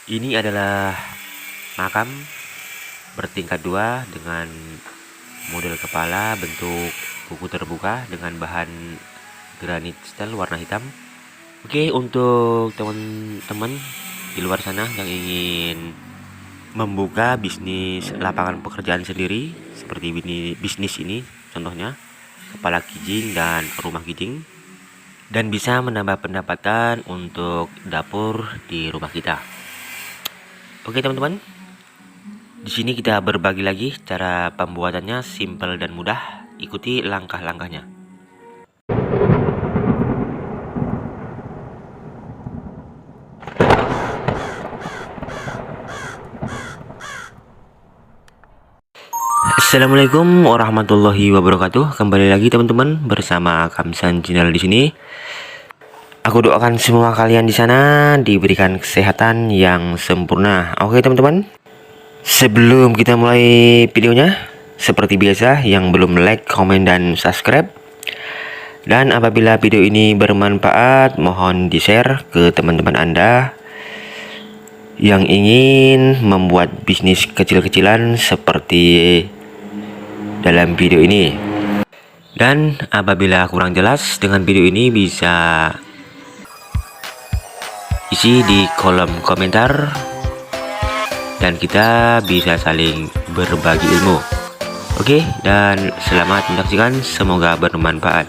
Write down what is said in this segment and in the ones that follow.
Ini adalah makam bertingkat 2 dengan model kepala bentuk buku terbuka dengan bahan granit steel warna hitam. Oke, untuk teman-teman di luar sana yang ingin membuka bisnis lapangan pekerjaan sendiri seperti bisnis ini contohnya kepala kijing dan rumah kijing, dan bisa menambah pendapatan untuk dapur di rumah kita. Oke teman-teman, di sini kita berbagi lagi cara pembuatannya simple dan mudah. Ikuti langkah-langkahnya. Assalamualaikum warahmatullahi wabarakatuh. Kembali lagi teman-teman bersama Kamsan Channel di sini. Aku doakan semua kalian di sana diberikan kesehatan yang sempurna. Oke teman-teman, sebelum kita mulai videonya, seperti biasa yang belum like, komen, dan subscribe, dan apabila video ini bermanfaat, mohon di-share ke teman-teman Anda yang ingin membuat bisnis kecil-kecilan seperti dalam video ini. Dan apabila kurang jelas dengan video ini, bisa isi di kolom komentar dan kita bisa saling berbagi ilmu. Oke, dan selamat menyaksikan, semoga bermanfaat.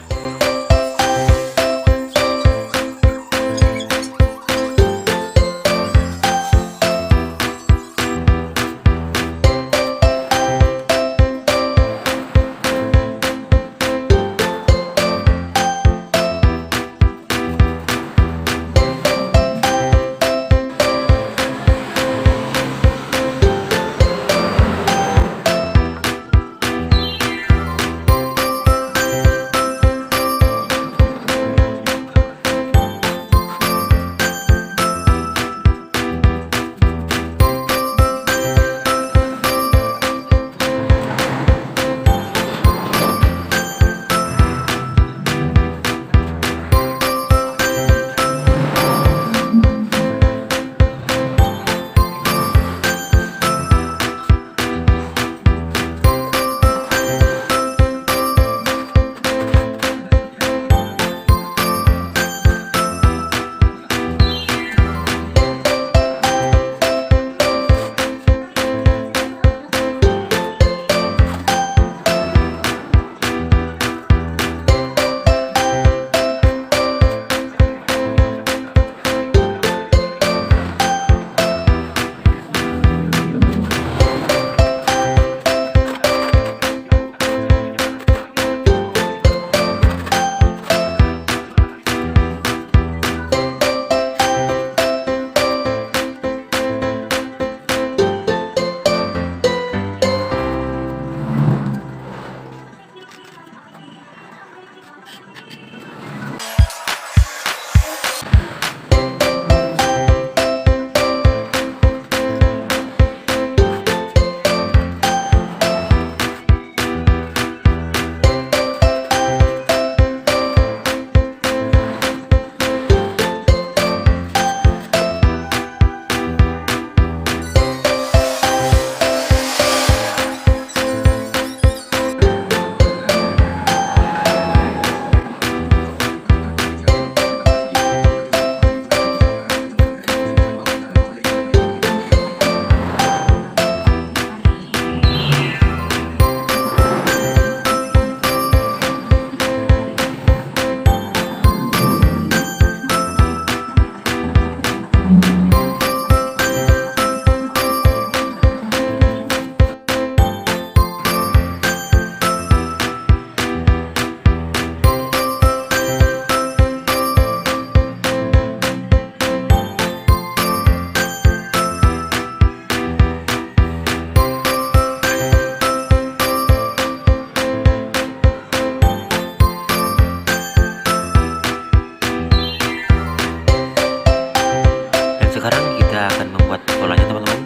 Sekarang kita akan membuat polanya teman-teman.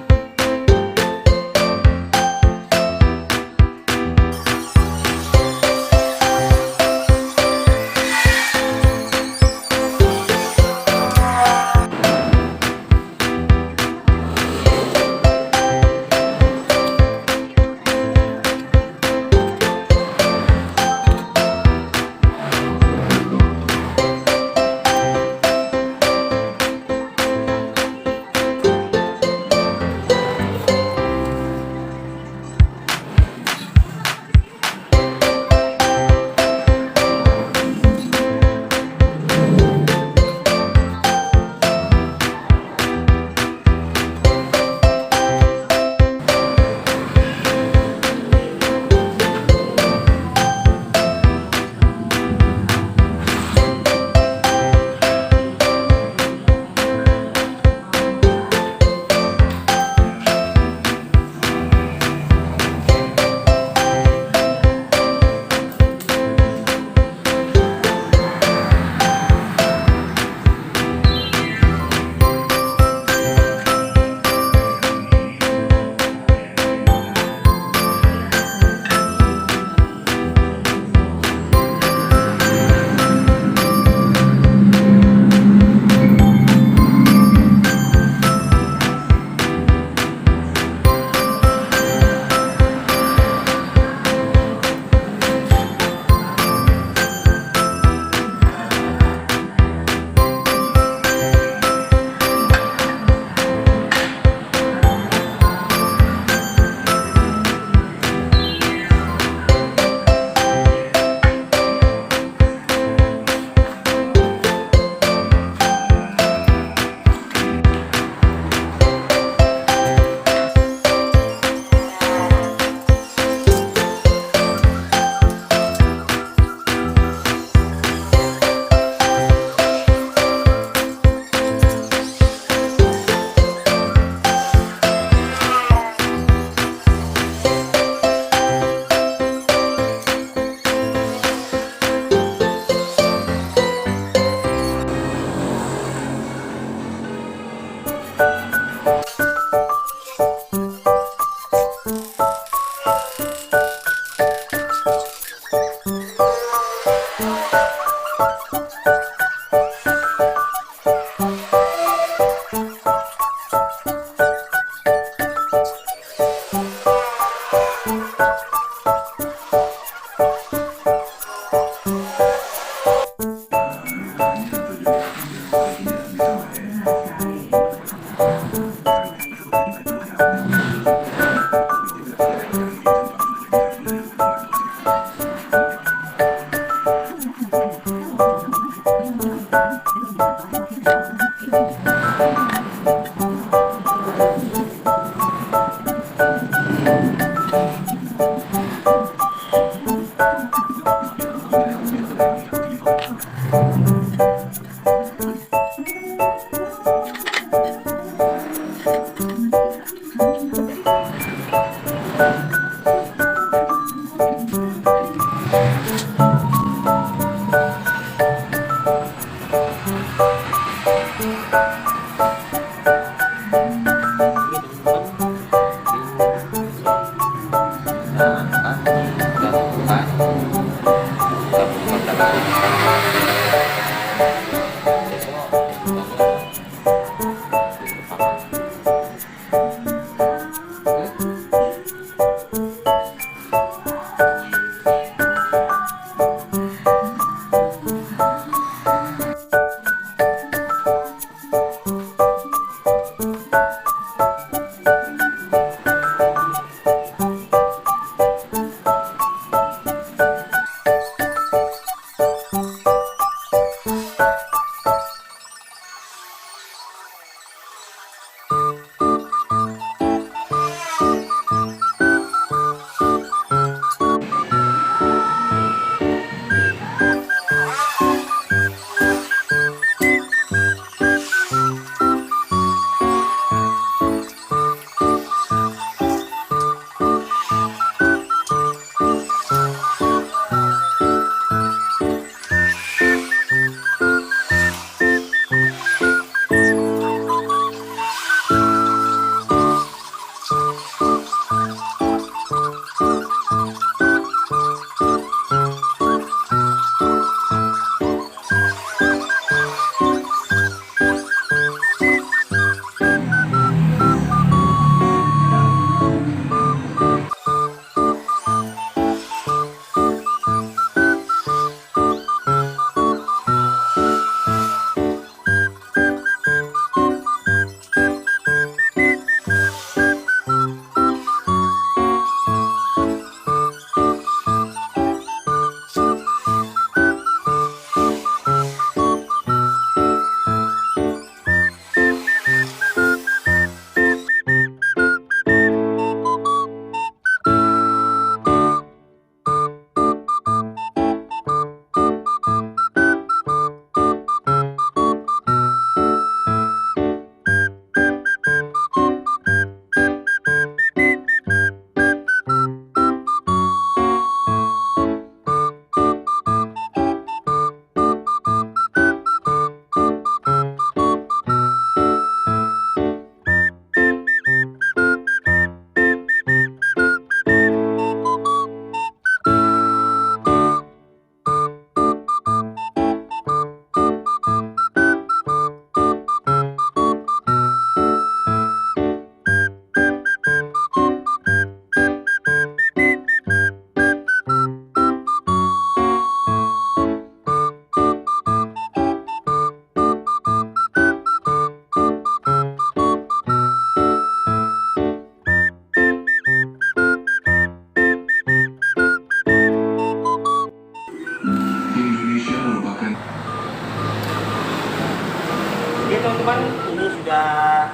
Oke teman-teman, ini sudah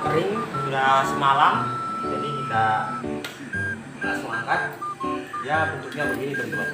kering, sudah semalam, jadi kita langsung angkat. Ya bentuknya begini teman-teman.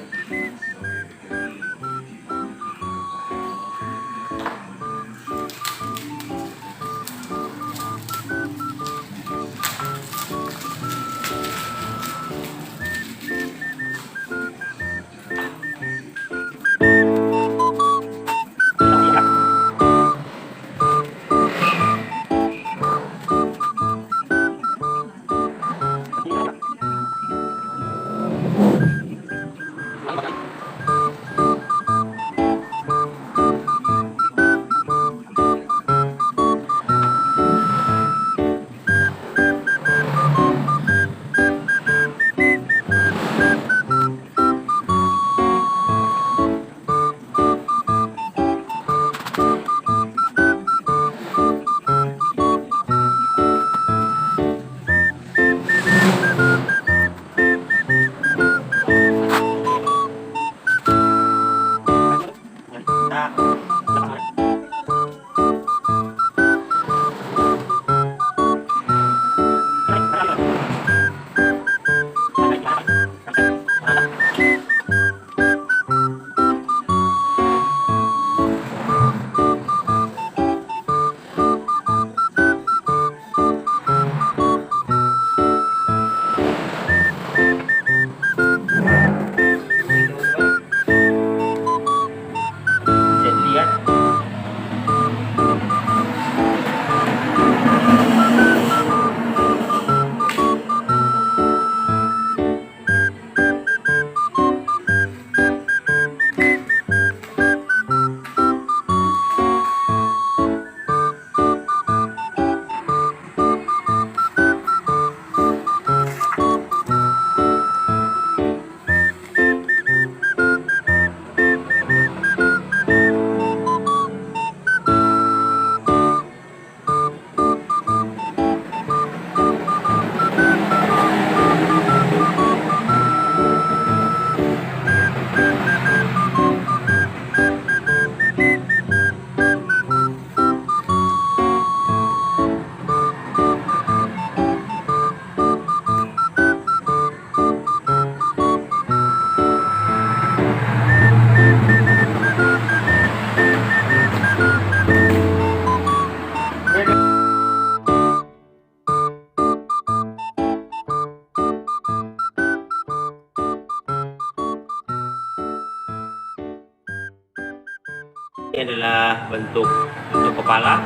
Ini adalah bentuk kepala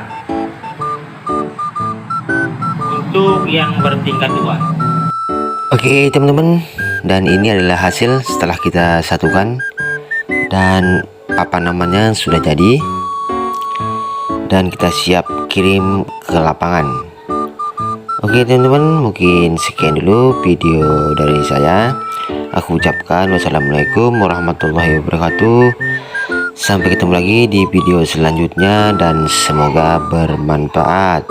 untuk yang bertingkat 2. Oke teman-teman, dan ini adalah hasil setelah kita satukan, dan sudah jadi, dan kita siap kirim ke lapangan. Oke teman-teman, mungkin sekian dulu video dari saya. Aku ucapkan wassalamualaikum warahmatullahi wabarakatuh. Sampai ketemu lagi di video selanjutnya, dan semoga bermanfaat.